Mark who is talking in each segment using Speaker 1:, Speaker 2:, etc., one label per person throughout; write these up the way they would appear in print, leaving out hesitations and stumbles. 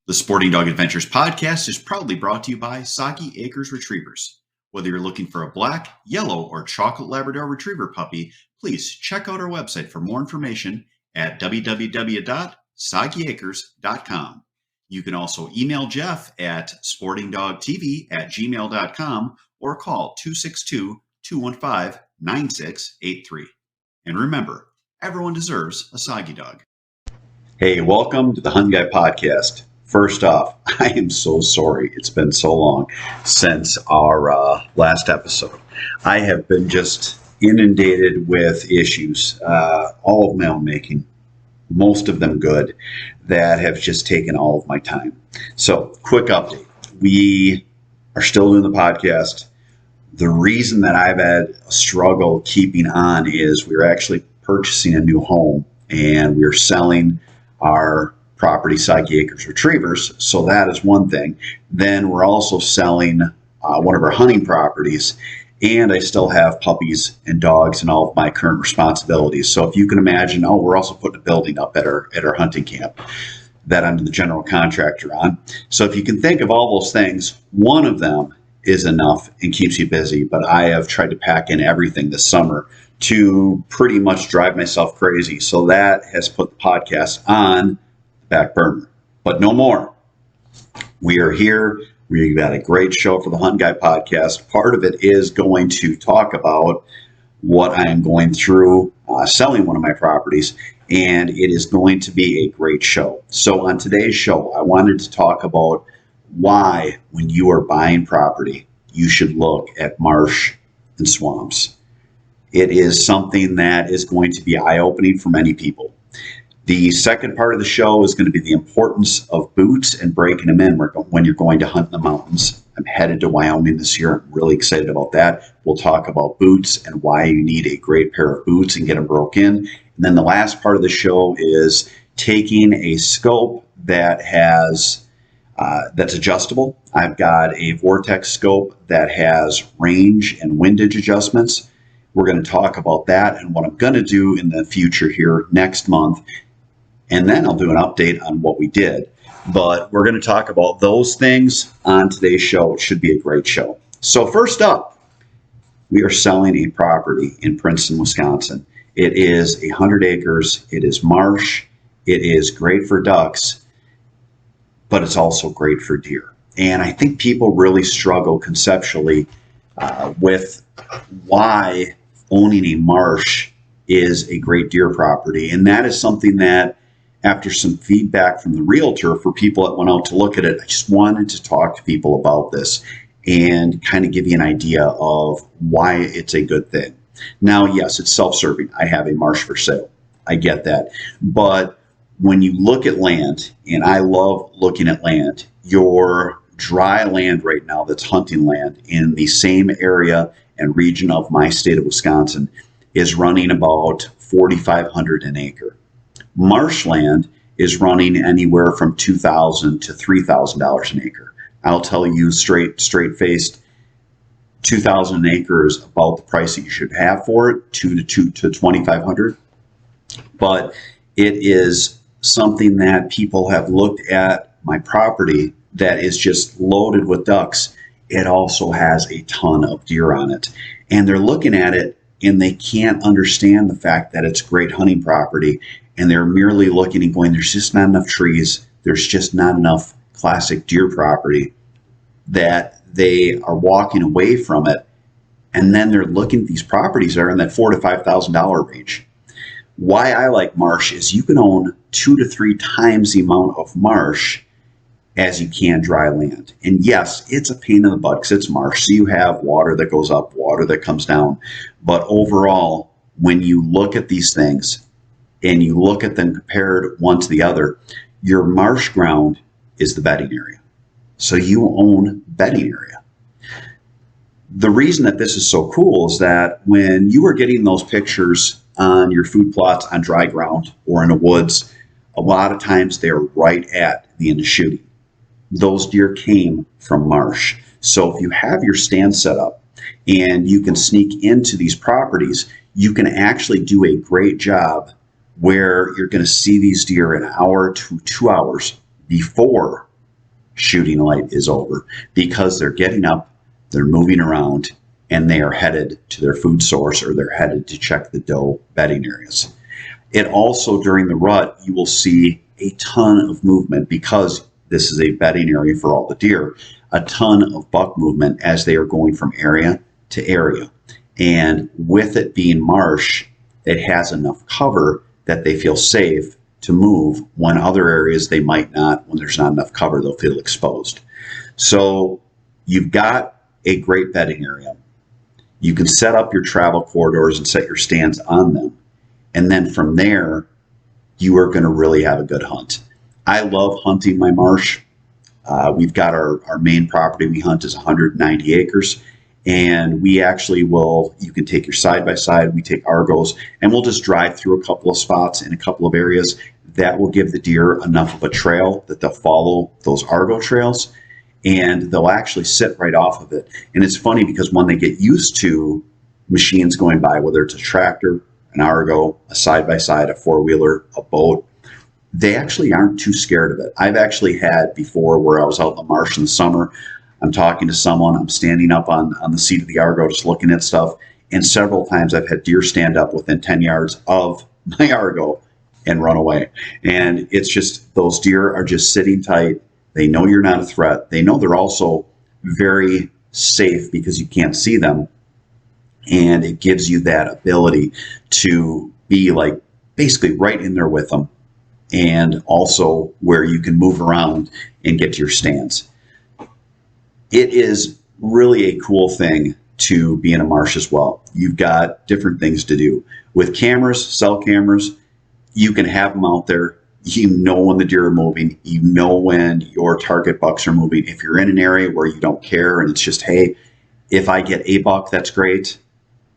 Speaker 1: The Sporting Dog Adventures podcast is proudly brought to you by Soggy Acres Retrievers. Whether you're looking for a black, yellow, or chocolate Labrador Retriever puppy, please check out our website for more information at www.soggyacres.com. You can also email Jeff at sportingdogtv@gmail.com or call 262-215-9683. And remember, everyone deserves a soggy dog. Hey, welcome to the Hunting Guy podcast. First off, I am so sorry it's been so long since our last episode. I have been just inundated with issues, all of my own making, most of them good, that have just taken all of my time. So, quick update. We are still doing the podcast. The reason that I've had a struggle keeping on is we're actually purchasing a new home and we're selling our property, Soggy Acres Retrievers. So that is one thing. Then we're also selling one of our hunting properties, and I still have puppies and dogs and all of my current responsibilities. So if you can imagine, we're also putting a building up at our hunting camp that I'm the general contractor on. So if you can think of all those things, one of them is enough and keeps you busy. But I have tried to pack in everything this summer to pretty much drive myself crazy. So that has put the podcast on back burner, but no more. We are here. We've got a great show for the Hunt Guy podcast. Part of it is going to talk about what I am going through selling one of my properties, and it is going to be a great show. So on today's show, I wanted to talk about why, when you are buying property, you should look at marsh and swamps. It is something that is going to be eye-opening for many people. The second part of the show is going to be the importance of boots and breaking them in when you're going to hunt in the mountains. I'm headed to Wyoming this year. I'm really excited about that. We'll talk about boots and why you need a great pair of boots and get them broke in. And then the last part of the show is taking a scope that has that's adjustable. I've got a Vortex scope that has range and windage adjustments. We're going to talk about that and what I'm going to do in the future here next month. And then I'll do an update on what we did. But we're going to talk about those things on today's show. It should be a great show. So first up, we are selling a property in Princeton, Wisconsin. It is 100 acres. It is marsh. It is great for ducks, but it's also great for deer. And I think people really struggle conceptually with why owning a marsh is a great deer property. And that is something that, after some feedback from the realtor for people that went out to look at it, I just wanted to talk to people about this and kind of give you an idea of why it's a good thing. Now, yes, it's self-serving. I have a marsh for sale. I get that. But when you look at land, and I love looking at land, your dry land right now that's hunting land in the same area and region of my state of Wisconsin is running about $4,500 an acre. Marshland is running anywhere from $2,000 to $3,000 an acre. I'll tell you straight-faced, $2,000 an acre is about the price that you should have for it, $2,000 to $2,500. But it is something that people have looked at my property that is just loaded with ducks. It also has a ton of deer on it. And they're looking at it and they can't understand the fact that it's great hunting property. And they're merely looking and going, there's just not enough trees. There's just not enough classic deer property, that they are walking away from it. And then they're looking at these properties that are in that $4,000 to $5,000 range. Why I like marsh is you can own 2 to 3 times the amount of marsh as you can dry land. And yes, it's a pain in the butt because it's marsh. So you have water that goes up, water that comes down. But overall, when you look at these things, and you look at them compared one to the other, your marsh ground is the bedding area. So you own bedding area. The reason that this is so cool is that when you are getting those pictures on your food plots on dry ground or in the woods, a lot of times they're right at the end of shooting. Those deer came from marsh. So if you have your stand set up and you can sneak into these properties, you can actually do a great job where you're going to see these deer an hour to 2 hours before shooting light is over, because they're getting up, they're moving around, and they are headed to their food source, or they're headed to check the doe bedding areas. It also, during the rut, you will see a ton of movement, because this is a bedding area for all the deer, a ton of buck movement as they are going from area to area. And with it being marsh, it has enough cover that they feel safe to move, when other areas they might not. When there's not enough cover, they'll feel exposed. So you've got a great bedding area. You can set up your travel corridors and set your stands on them. And then from there, you are going to really have a good hunt. I love hunting my marsh. We've got our main property we hunt is 190 acres. And we actually will, you can take your side-by-side, we take Argos, and we'll just drive through a couple of spots in a couple of areas. That will give the deer enough of a trail that they'll follow those Argo trails, and they'll actually sit right off of it. And it's funny, because when they get used to machines going by, whether it's a tractor, an Argo, a side-by-side, a four-wheeler, a boat, they actually aren't too scared of it. I've actually had before where I was out in the marsh in the summer, I'm talking to someone, I'm standing up on the seat of the Argo just looking at stuff, and several times I've had deer stand up within 10 yards of my Argo and run away. And it's just, those deer are just sitting tight. They know you're not a threat. They know they're also very safe because you can't see them. And it gives you that ability to be like basically right in there with them, and also where you can move around and get to your stands. It is really a cool thing to be in a marsh as well. You've got different things to do. With cameras, cell cameras, you can have them out there. You know when the deer are moving. You know when your target bucks are moving. If you're in an area where you don't care and it's just, hey, if I get a buck, that's great.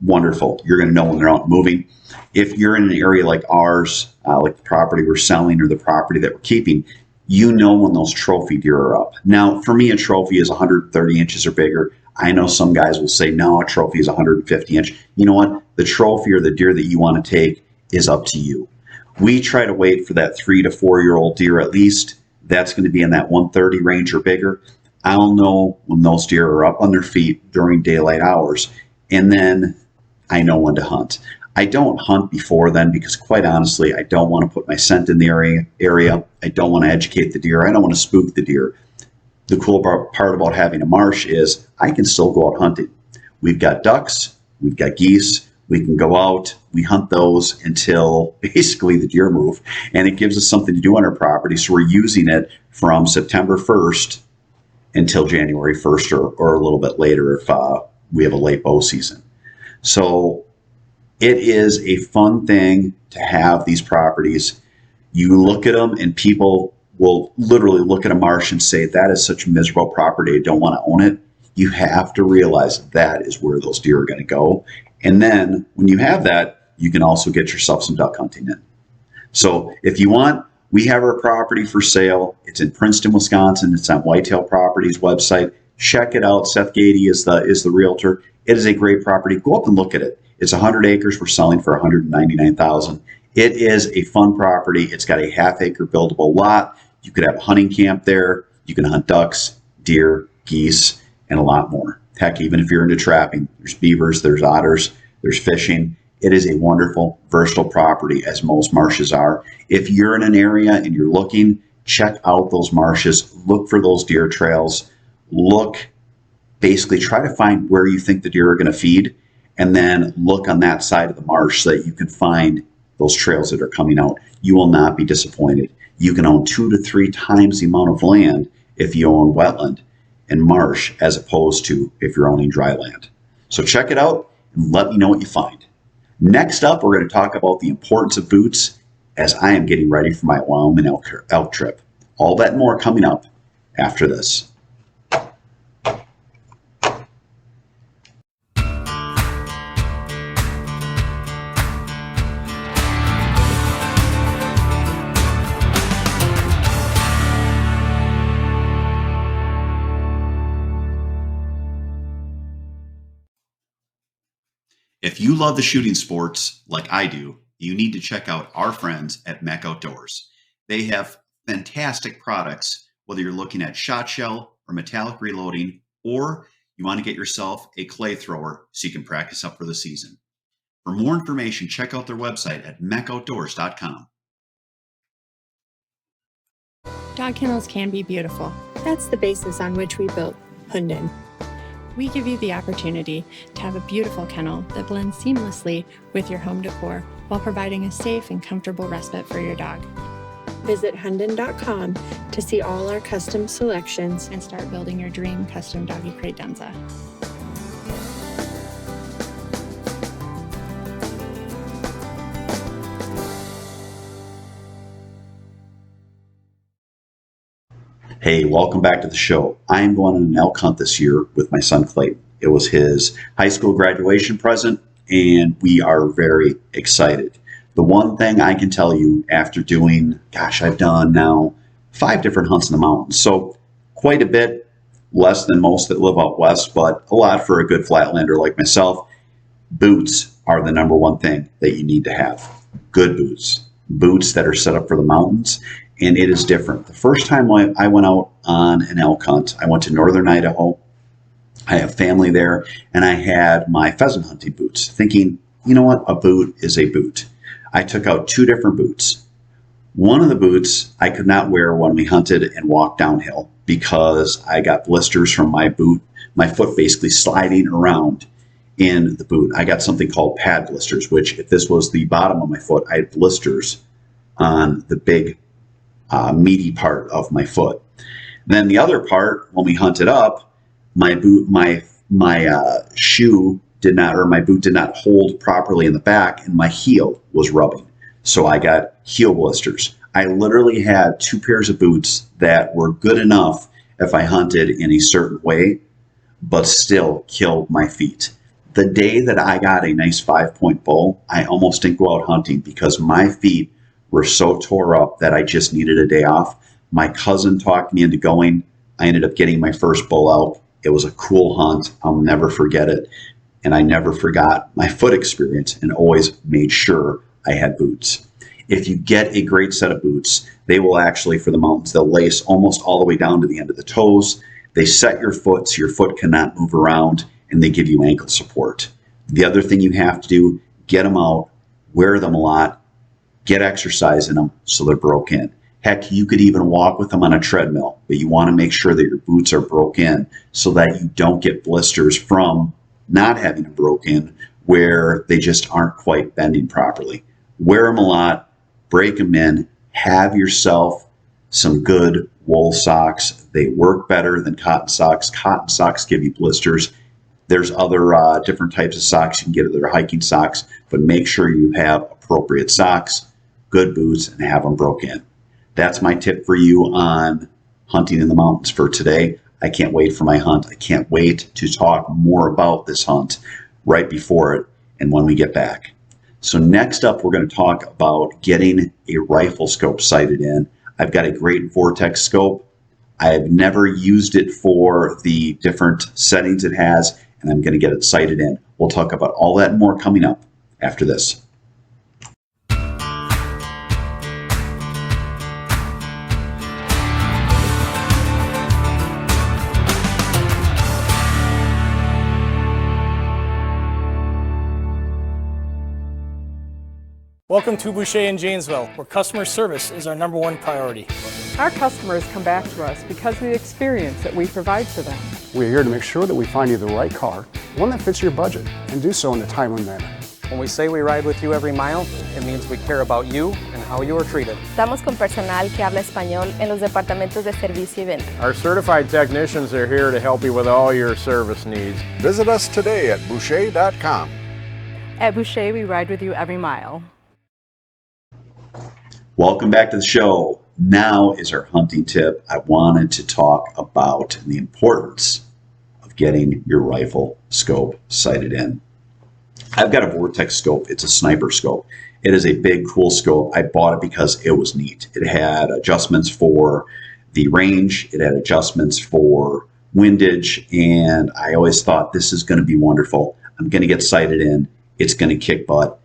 Speaker 1: Wonderful. You're going to know when they're out moving. If you're in an area like ours, like the property we're selling or the property that we're keeping, you know when those trophy deer are up. Now, for me, a trophy is 130 inches or bigger. I know some guys will say, no, a trophy is 150 inch. You know what? The trophy or the deer that you want to take is up to you. We try to wait for that 3 to 4 year old deer at least. That's going to be in that 130 range or bigger. I'll know when those deer are up on their feet during daylight hours, and then I know when to hunt. I don't hunt before then, because quite honestly, I don't want to put my scent in the area. I don't want to educate the deer. I don't want to spook the deer. The cool part about having a marsh is I can still go out hunting. We've got ducks, we've got geese, we can go out, we hunt those until basically the deer move, and it gives us something to do on our property. So we're using it from September 1st until January 1st, or a little bit later if we have a late bow season. So it is a fun thing to have these properties. You look at them and people will literally look at a marsh and say, that is such a miserable property, I don't want to own it. You have to realize that is where those deer are going to go. And then when you have that, you can also get yourself some duck hunting in. So if you want, we have our property for sale. It's in Princeton, Wisconsin. It's on Whitetail Properties website. Check it out. Seth Gady is the realtor. It is a great property. Go up and look at it. It's 100 acres. We're selling for $199,000. It is a fun property. It's got a half-acre buildable lot. You could have a hunting camp there. You can hunt ducks, deer, geese, and a lot more. Heck, even if you're into trapping, there's beavers, there's otters, there's fishing. It is a wonderful, versatile property, as most marshes are. If you're in an area and you're looking, check out those marshes. Look for those deer trails. Basically try to find where you think the deer are going to feed, and then look on that side of the marsh so that you can find those trails that are coming out. You will not be disappointed. You can own 2 to 3 times the amount of land if you own wetland and marsh, as opposed to if you're owning dry land. So check it out and let me know what you find. Next up, we're going to talk about the importance of boots, as I am getting ready for my Wyoming elk trip. All that and more coming up after this. If you love the shooting sports like I do, you need to check out our friends at Mech Outdoors. They have fantastic products, Whether you're looking at shot shell or metallic reloading, or you want to get yourself a clay thrower so you can practice up for the season. For more information, check out their website at mechoutdoors.com.
Speaker 2: Dog kennels can be beautiful. That's the basis on which we built Hunden. We give you the opportunity to have a beautiful kennel that blends seamlessly with your home decor while providing a safe and comfortable respite for your dog. Visit Hunden.com to see all our custom selections and start building your dream custom doggy credenza.
Speaker 1: Hey, welcome back to the show. I am going on an elk hunt this year with my son Clayton. It was his high school graduation present, and we are very excited. The one thing I can tell you after doing, I've done now 5 different hunts in the mountains. So quite a bit less than most that live out west, but a lot for a good flatlander like myself. Boots are the number one thing that you need to have. Good boots. Boots that are set up for the mountains. And it is different. The first time I went out on an elk hunt, I went to northern Idaho. I have family there, and I had my pheasant hunting boots, thinking, you know what, a boot is a boot. I took out 2 different boots. One of the boots I could not wear when we hunted and walked downhill because I got blisters from my boot, my foot basically sliding around in the boot. I got something called pad blisters, which if this was the bottom of my foot, I had blisters on the big meaty part of my foot. Then the other part, when we hunted up, my boot, my shoe did not, or my boot did not hold properly in the back, and my heel was rubbing. So I got heel blisters. I literally had 2 pairs of boots that were good enough if I hunted in a certain way, but still killed my feet. The day that I got a nice 5-point bull, I almost didn't go out hunting because my feet were so tore up that I just needed a day off. My cousin talked me into going. I ended up getting my first bull elk. It was a cool hunt. I'll never forget it. And I never forgot my foot experience and always made sure I had boots. If you get a great set of boots, they will actually, for the mountains, they'll lace almost all the way down to the end of the toes. They set your foot so your foot cannot move around, and they give you ankle support. The other thing you have to do, get them out, wear them a lot, get exercise in them so they're broke in. Heck, you could even walk with them on a treadmill, but you want to make sure that your boots are broke in so that you don't get blisters from not having them broke in where they just aren't quite bending properly. Wear them a lot, break them in, have yourself some good wool socks. They work better than cotton socks. Cotton socks give you blisters. There's other different types of socks you can get. They're hiking socks, but make sure you have appropriate socks, good boots, and have them broke in. That's my tip for you on hunting in the mountains for today. I can't wait for my hunt. I can't wait to talk more about this hunt right before it and when we get back. So next up, we're going to talk about getting a rifle scope sighted in. I've got a great Vortex scope. I've never used it for the different settings it has, and I'm going to get it sighted in. We'll talk about all that and more coming up after this.
Speaker 3: Welcome to Boucher in Janesville, where customer service is our #1 priority.
Speaker 4: Our customers come back to us because of the experience that we provide for them.
Speaker 5: We're here to make sure that we find you the right car, one that fits your budget, and do so in a timely manner.
Speaker 6: When we say we ride with you every mile, it means we care about you and how you are treated.
Speaker 7: Estamos con personal que habla español en los departamentos de servicio y venta.
Speaker 8: Our certified technicians are here to help you with all your service needs.
Speaker 5: Visit us today at boucher.com.
Speaker 4: At Boucher, we ride with you every mile.
Speaker 1: Welcome back to the show. Now is our hunting tip. I wanted to talk about the importance of getting your rifle scope sighted in. I've got a Vortex scope. It's a sniper scope. It is a big, cool scope. I bought it because it was neat. It had adjustments for the range. It had adjustments for windage. And I always thought this is going to be wonderful. I'm going to get sighted in. It's going to kick butt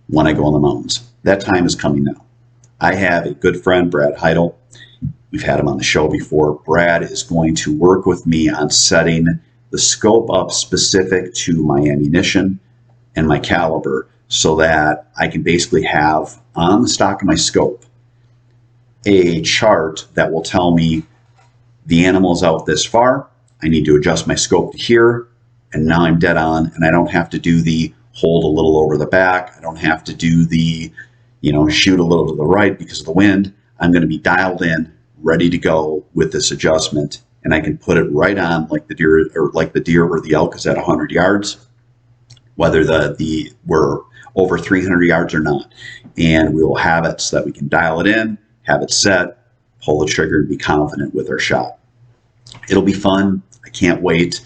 Speaker 1: when I go in the mountains. That time is coming now. I have a good friend, Brad Heidel. We've had him on the show before. Brad is going to work with me on setting the scope up specific to my ammunition and my caliber so that I can basically have on the stock of my scope a chart that will tell me the animal's out this far. I need to adjust my scope to here, and now I'm dead on, and I don't have to do the hold a little over the back. I don't have to do the, shoot a little to the right because of the wind. I'm going to be dialed in, ready to go with this adjustment, and I can put it right on like the deer or the elk is at 100 yards, whether we're over 300 yards or not. And we will have it so that we can dial it in, have it set, pull the trigger, and be confident with our shot. It'll be fun. I can't wait.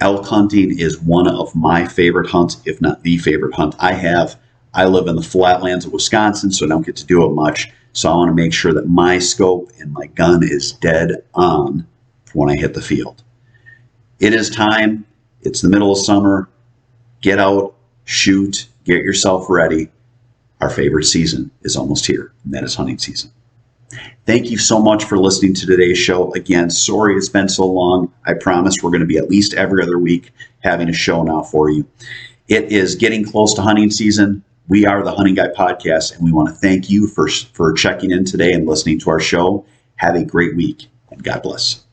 Speaker 1: Elk hunting is one of my favorite hunts, if not the favorite hunt I have. I live in the flatlands of Wisconsin, so I don't get to do it much. So I want to make sure that my scope and my gun is dead on when I hit the field. It is time. It's the middle of summer. Get out, shoot, get yourself ready. Our favorite season is almost here, and that is hunting season. Thank you so much for listening to today's show. Again, sorry it's been so long. I promise we're going to be at least every other week having a show now for you. It is getting close to hunting season. We are the Hunting Guy Podcast, and we want to thank you for checking in today and listening to our show. Have a great week, and God bless.